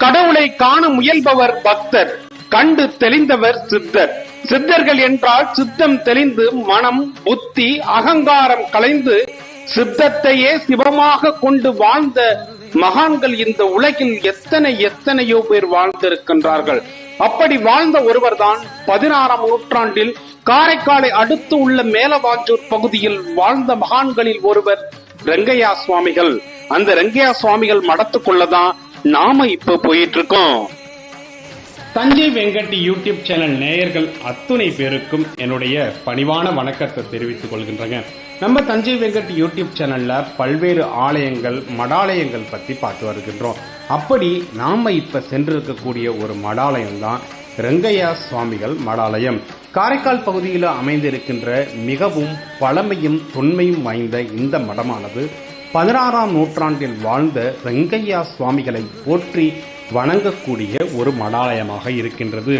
கடவுளை காண முயல்பவர் பக்தர், கண்டு தெளிந்தவர் சித்தர். சித்தர்கள் என்றால் சித்தம் தெளிந்து மனம் புத்தி அகங்காரம் கலைந்து சித்தத்தையே சிவமாக கொண்டு வாழ்ந்த மகான்கள் இந்த உலகில் எத்தனையோ பேர் வாழ்ந்திருக்கின்றார்கள். அப்படி வாழ்ந்த ஒருவர் தான் 16ஆம் நூற்றாண்டில் காரைக்காலை அடுத்து உள்ள மேலவாஞ்சூர் பகுதியில் வாழ்ந்த மகான்களில் ஒருவர் ரெங்கையா சுவாமிகள். அந்த ரெங்கையா சுவாமிகள் மடத்துக்குள்ளதான் நாம இப்ப போயிட்டு இருக்கோம். தஞ்சை வெங்கட் யூடியூப் சேனல் நேயர்கள் அத்துணை பேருக்கும் என்னுடைய பணிவான வணக்கத்தை தெரிவித்துக் கொள்கின்றன. நம்ம தஞ்சை வெங்கட் யூடியூப் சேனல்ல பல்வேறு ஆலயங்கள் மடாலயங்கள் பத்தி பார்த்து வருகின்றோம். அப்படி நாம இப்ப சென்றிருக்கக்கூடிய ஒரு மடாலயம் தான் ரெங்கையா சுவாமிகள் மடாலயம். காரைக்கால் பகுதியில் அமைந்திருக்கின்ற மிகவும் பழமையும் தொன்மையும் வாய்ந்த இந்த மடமானது 16ஆம் நூற்றாண்டில் வாழ்ந்த ரெங்கையா சுவாமிகளை போற்றி வணங்கக்கூடிய ஒரு மடாலயமாக இருக்கின்றது.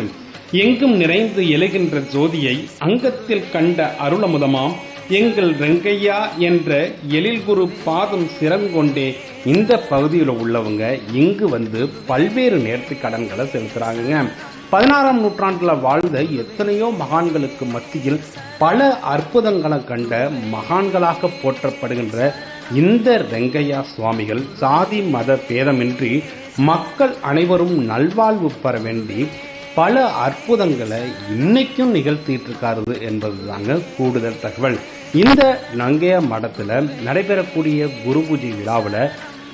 எங்கும் நிறைந்து எழுகின்ற ஜோதியை அங்கத்தில் கண்ட அருளமுதமாம் எங்கள் ரெங்கையா என்ற எழில்குரு பாதம் சிறங்கொண்டே இந்த பகுதியில் உள்ளவங்க இங்கு வந்து பல்வேறு நேர்த்தி கடன்களை செலுத்துறாங்க. 16ஆம் நூற்றாண்டுல வாழ்ந்த எத்தனையோ மகான்களுக்கு மத்தியில் பல அற்புதங்களை கண்ட மகான்களாக போற்றப்படுகின்ற இந்த ரெங்கையா சுவாமிகள் சாதி மத பேதமின்றி மக்கள் அனைவரும் நல்வாழ்வு பெற வேண்டி பல அற்புதங்களை இன்னைக்கும் நிகழ்த்திட்டு இருக்காரு என்பதுதாங்க கூடுதல் தகவல். இந்த ரெங்கையா மடத்துல நடைபெறக்கூடிய குரு பூஜை விழாவில்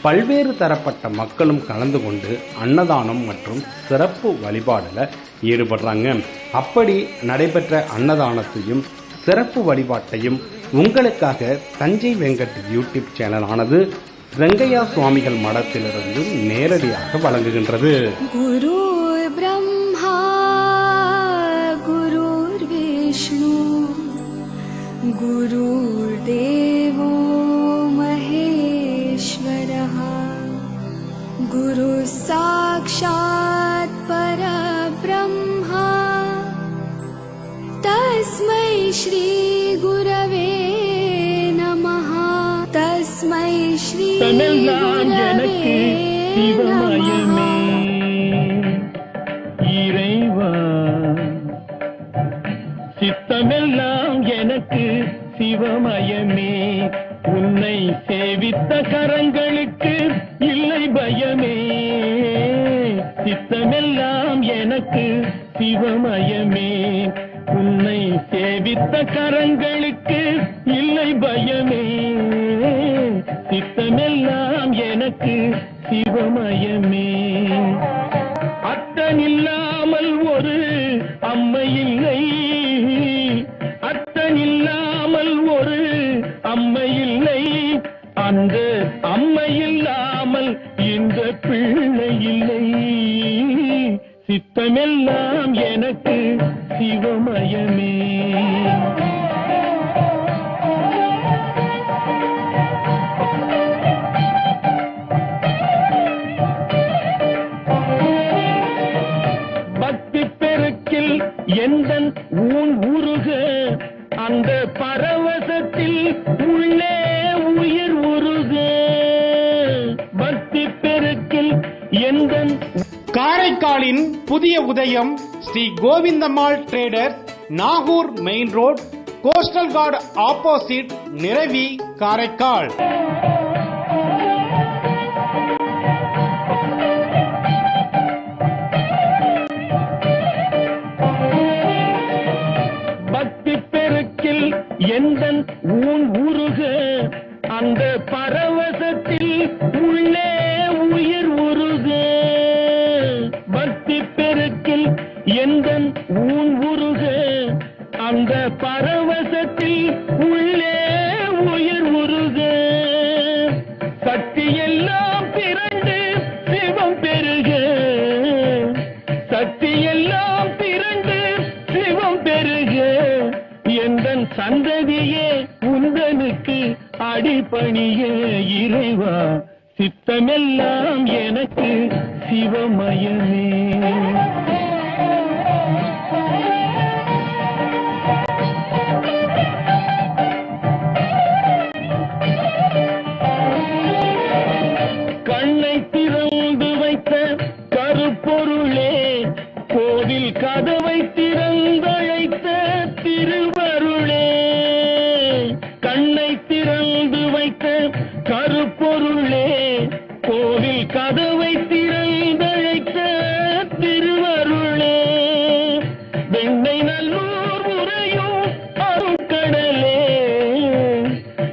பல்வேறு தரப்பட்ட மக்களும் கலந்து கொண்டு அன்னதானம் மற்றும் சிறப்பு வழிபாடுல ஈடுபடுறாங்க. அப்படி நடைபெற்ற அன்னதானத்தையும் சிறப்பு வழிபாட்டையும் உங்களுக்காக தஞ்சை வெங்கட் யூடியூப் சேனல் ஆனது ரெங்கையா சுவாமிகள் மடத்திலிருந்து நேரடியாக வழங்குகின்றது. குரு பிரம்மா குரு விஷ்ணு குரு தேவோ மகேஸ்வரः குரு சாக்ஷாத் பரபிரம்மா தஸ்மை ஸ்ரீ குரவே நமः தஸ்மை ஸ்ரீ எனக்கு சிவமயமே இறைவா, சித்தமெல்லாம் எனக்கு சிவமயமே, உன்னை சேவித்த கரங்களுக்கு இல்லை பயமே. சித்தமெல்லாம் எனக்கு சிவமயமே, உன்னை சேவித்த கரங்களுக்கு இல்லை பயமே. சித்தமெல்லாம் எனக்கு சிவமயமே. அத்தனில்லாமல் ஒரு அம்மை இல்லை, அத்தனில்லாமல் ஒரு அம்மை இல்லை, அந்த அம்மை இல்லாமல் இந்த பிள்ளை இல்லை. சித்தமெல்லாம் எனக்கு சிவமயமே. பக்தி பெருக்கில் எந்தன் ஊன் உருக, அந்த பரவசத்தில் உள்ளே உயிர் உருக. பக்தி பெருக்கில் எந்தன் காரைக்காலின் புதிய உதயம் Sri Govindammal traders, Nagore main road, coastal guard opposite, Neravy, Karaikal. பக்தி பெருக்கில் எந்தன் ஊன் உருக, அந்த பரவசத்தில் உள்ளே உயிர் உருக. பக்தி பெருக்கில் எந்தன் ஊன் உருக, அந்த பரவசத்தில் உள்ளே உயிர் உருக. சக்தியெல்லாம் திரண்டு சிவம் பெருக, சக்தியெல்லாம் திரண்டு சிவம் பெருக. எந்தன் சந்ததியே உந்தனுக்கு அடிபணிய இறைவா, சித்தமெல்லாம் எனக்கு சிவமயமே. கண்ணை திறந்து கதவை திறந்தழைத்த திருவருளே, வெண்ணை நல்லூர் உரையும் அருட்கடலே,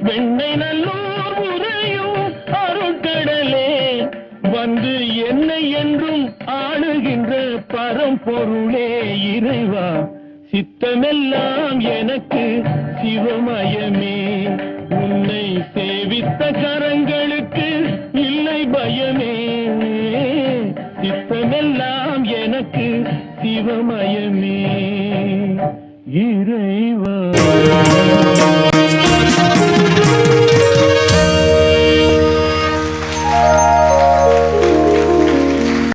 வெண்ணை நல்லூர் உரையும் அருட்கடலே, வந்து என்னை என்றும் ஆளுகின்ற பரம்பொருளே இறைவா, சித்தமெல்லாம் எனக்கு சிவமயமே, உன்னை சேவித்த கரங்களுக்கு இல்லை பயமே, சித்தமெல்லாம் எனக்கு சிவமயமே இறை